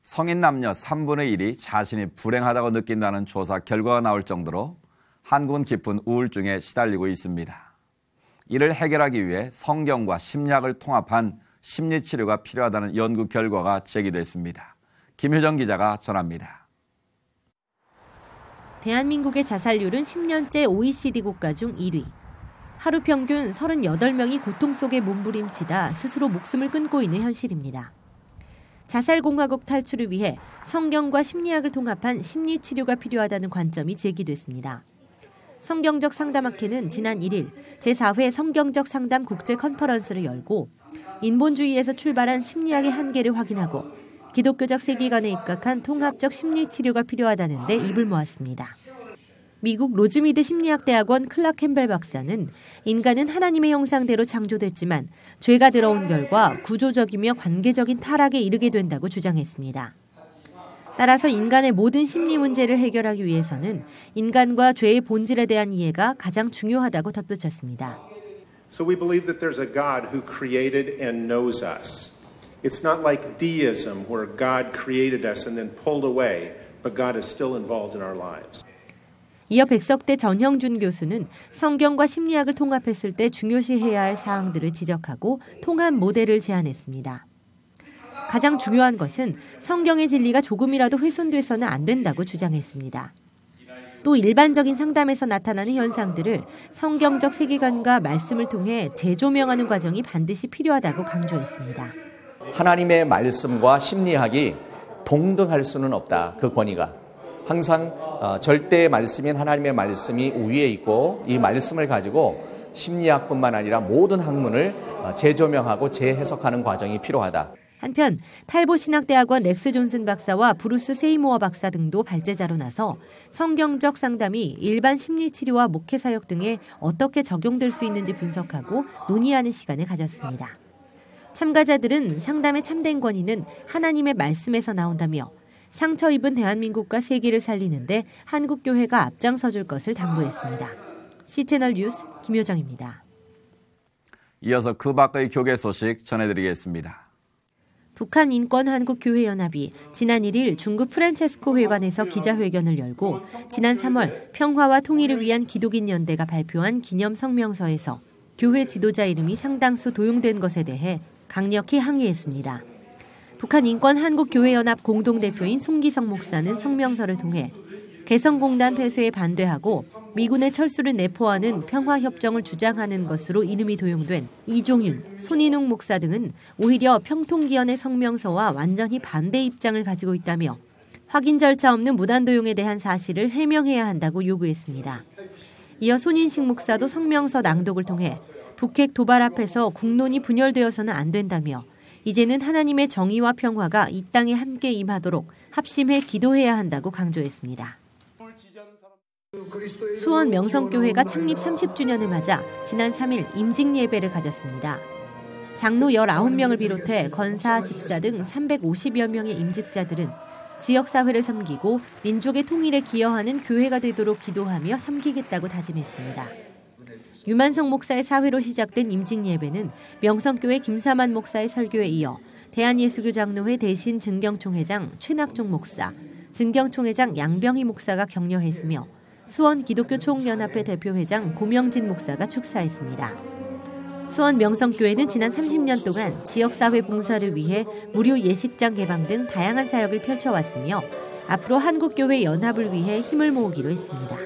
성인 남녀 3분의 1이 자신이 불행하다고 느낀다는 조사 결과가 나올 정도로 한국은 깊은 우울증에 시달리고 있습니다. 이를 해결하기 위해 성경과 심리학을 통합한 심리치료가 필요하다는 연구 결과가 제기됐습니다. 김효정 기자가 전합니다. 대한민국의 자살률은 10년째 OECD 국가 중 1위. 하루 평균 38명이 고통 속에 몸부림치다 스스로 목숨을 끊고 있는 현실입니다. 자살공화국 탈출을 위해 성경과 심리학을 통합한 심리치료가 필요하다는 관점이 제기됐습니다. 성경적 상담학회는 지난 1일 제4회 성경적 상담 국제 컨퍼런스를 열고 인본주의에서 출발한 심리학의 한계를 확인하고 기독교적 세계관에 입각한 통합적 심리치료가 필요하다는 데 입을 모았습니다. 미국 로즈미드 심리학대학원 클락 캠벨 박사는 인간은 하나님의 형상대로 창조됐지만 죄가 들어온 결과 구조적이며 관계적인 타락에 이르게 된다고 주장했습니다. 따라서 인간의 모든 심리 문제를 해결하기 위해서는 인간과 죄의 본질에 대한 이해가 가장 중요하다고 덧붙였습니다. So we believe that there's a God who created and knows us. It's not like deism where God created us and then pulled away, but God is still involved in our lives. 이어 백석대 전형준 교수는 성경과 심리학을 통합했을 때 중요시해야 할 사항들을 지적하고 통합 모델을 제안했습니다. 가장 중요한 것은 성경의 진리가 조금이라도 훼손돼서는 안 된다고 주장했습니다. 또 일반적인 상담에서 나타나는 현상들을 성경적 세계관과 말씀을 통해 재조명하는 과정이 반드시 필요하다고 강조했습니다. 하나님의 말씀과 심리학이 동등할 수는 없다. 그 권위가. 항상 절대의 말씀인 하나님의 말씀이 우위에 있고 이 말씀을 가지고 심리학뿐만 아니라 모든 학문을 재조명하고 재해석하는 과정이 필요하다. 한편 탈보신학대학원 렉스 존슨 박사와 브루스 세이모어 박사 등도 발제자로 나서 성경적 상담이 일반 심리치료와 목회사역 등에 어떻게 적용될 수 있는지 분석하고 논의하는 시간을 가졌습니다. 참가자들은 상담의 참된 권위는 하나님의 말씀에서 나온다며 상처 입은 대한민국과 세계를 살리는데 한국교회가 앞장서줄 것을 당부했습니다. C채널 뉴스 김효정입니다. 이어서 그 밖의 교계 소식 전해드리겠습니다. 북한인권한국교회연합이 지난 1일 중국 프란체스코 회관에서 기자회견을 열고 지난 3월 평화와 통일을 위한 기독인 연대가 발표한 기념 성명서에서 교회 지도자 이름이 상당수 도용된 것에 대해 강력히 항의했습니다. 북한인권한국교회연합 공동대표인 송기성 목사는 성명서를 통해 개성공단 폐쇄에 반대하고 미군의 철수를 내포하는 평화협정을 주장하는 것으로 이름이 도용된 이종윤, 손인웅 목사 등은 오히려 평통기원의 성명서와 완전히 반대 입장을 가지고 있다며 확인 절차 없는 무단 도용에 대한 사실을 해명해야 한다고 요구했습니다. 이어 손인식 목사도 성명서 낭독을 통해 북핵 도발 앞에서 국론이 분열되어서는 안 된다며 이제는 하나님의 정의와 평화가 이 땅에 함께 임하도록 합심해 기도해야 한다고 강조했습니다. 수원 명성교회가 창립 30주년을 맞아 지난 3일 임직 예배를 가졌습니다. 장로 19명을 비롯해 권사, 집사 등 350여 명의 임직자들은 지역사회를 섬기고 민족의 통일에 기여하는 교회가 되도록 기도하며 섬기겠다고 다짐했습니다. 유만성 목사의 사회로 시작된 임직 예배는 명성교회 김사만 목사의 설교에 이어 대한예수교 장로회 대신 증경총회장 최낙종 목사, 증경총회장 양병희 목사가 격려했으며 수원 기독교 총연합회 대표회장 고명진 목사가 축사했습니다. 수원 명성교회는 지난 30년 동안 지역사회 봉사를 위해 무료 예식장 개방 등 다양한 사역을 펼쳐왔으며 앞으로 한국교회 연합을 위해 힘을 모으기로 했습니다.